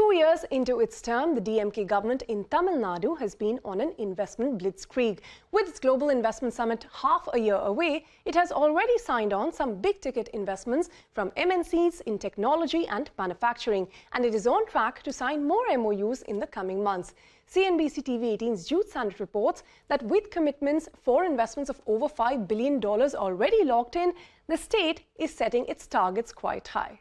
2 years into its term, the DMK government in Tamil Nadu has been on an investment blitzkrieg. With its Global Investment Summit half a year away, it has already signed on some big-ticket investments from MNCs in technology and manufacturing, and it is on track to sign more MOUs in the coming months. CNBC TV 18's Jude Sandit reports that with commitments for investments of over $5 billion already locked in, the state is setting its targets quite high.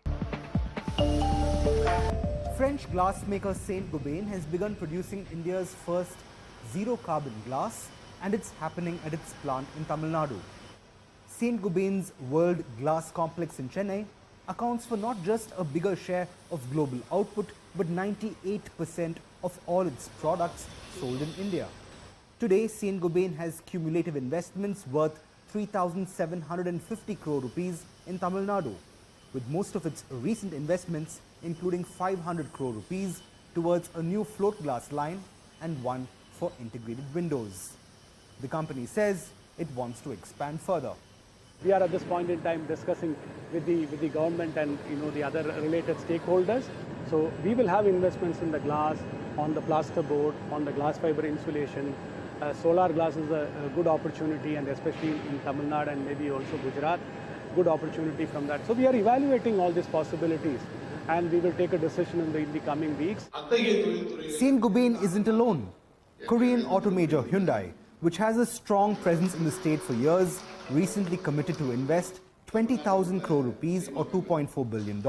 French glassmaker Saint-Gobain has begun producing India's first zero-carbon glass, and it's happening at its plant in Tamil Nadu. Saint-Gobain's World Glass Complex in Chennai accounts for not just a bigger share of global output, but 98% of all its products sold in India. Today, Saint-Gobain has cumulative investments worth 3,750 crore rupees in Tamil Nadu, with most of its recent investments including 500 crore rupees towards a new float glass line and one for integrated windows. The company says it wants to expand further. We are at this point in time discussing with the government and the other related stakeholders. So we will have investments in the glass, on the plaster board, on the glass fiber insulation. Solar glass is a good opportunity, and especially in Tamil Nadu and maybe also Gujarat, good opportunity from that. So we are evaluating all these possibilities, and we will take a decision in the coming weeks. Saint-Gobain isn't alone. Korean auto major Hyundai, which has a strong presence in the state for years, recently committed to invest 20,000 crore rupees or $2.4 billion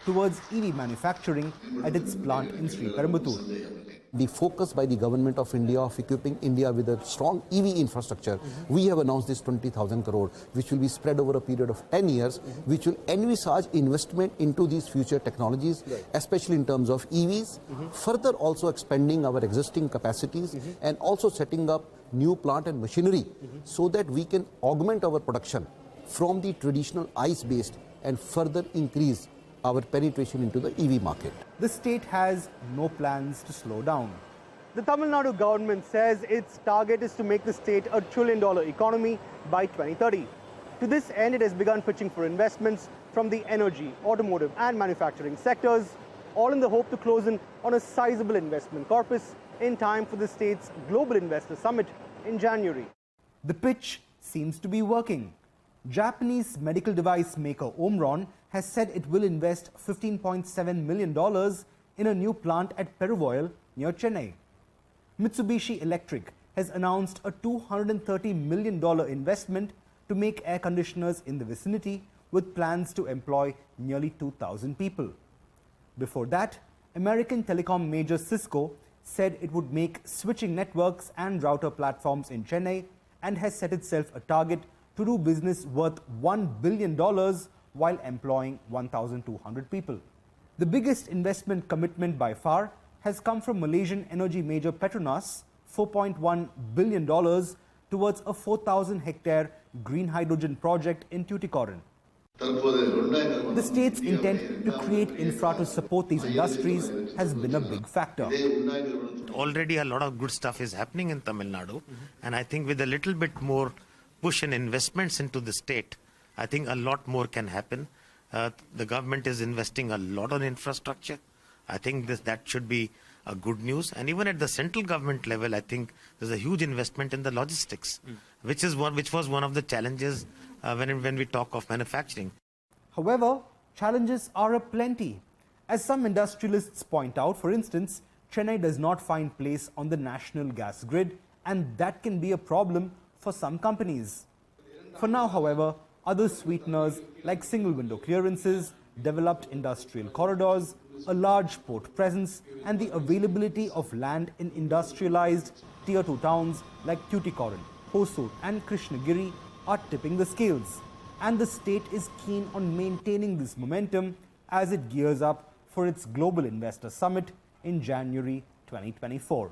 towards EV manufacturing at its plant in Sri Perumbudur. The focus by the government of India of equipping India with a strong EV infrastructure, we have announced this 20,000 crore, which will be spread over a period of 10 years, which will envisage investment into these future technologies, especially in terms of EVs, further also expanding our existing capacities and also setting up new plant and machinery so that we can augment our production from the traditional ICE-based and further increase our penetration into the EV market. The state has no plans to slow down. The Tamil Nadu government says its target is to make the state a $1 trillion economy by 2030. To this end, it has begun pitching for investments from the energy, automotive and manufacturing sectors, all in the hope to close in on a sizable investment corpus in time for the state's Global Investor Summit in January. The pitch seems to be working. Japanese medical device maker Omron has said it will invest $15.7 million in a new plant at Peruvoil near Chennai. Mitsubishi Electric has announced a $230 million investment to make air conditioners in the vicinity, with plans to employ nearly 2,000 people. Before that, American telecom major Cisco said it would make switching networks and router platforms in Chennai and has set itself a target to do business worth $1 billion while employing 1,200 people. The biggest investment commitment by far has come from Malaysian energy major Petronas, $4.1 billion towards a 4,000-hectare green hydrogen project in Tuticorin. The state's intent to create infra to support these industries has been a big factor. Already a lot of good stuff is happening in Tamil Nadu, and I think with a little bit more push and investments into the state, I think a lot more can happen. The government is investing a lot on infrastructure. I think that should be a good news. And even at the central government level, I think there's a huge investment in the logistics, which was one of the challenges when we talk of manufacturing. However, challenges are aplenty. As some industrialists point out, for instance, Chennai does not find place on the national gas grid, and that can be a problem for some companies. For now, however, other sweeteners like single window clearances, developed industrial corridors, a large port presence, and the availability of land in industrialized tier 2 towns like Tuticorin, Hosur and Krishnagiri are tipping the scales. And the state is keen on maintaining this momentum as it gears up for its Global Investor Summit in January 2024.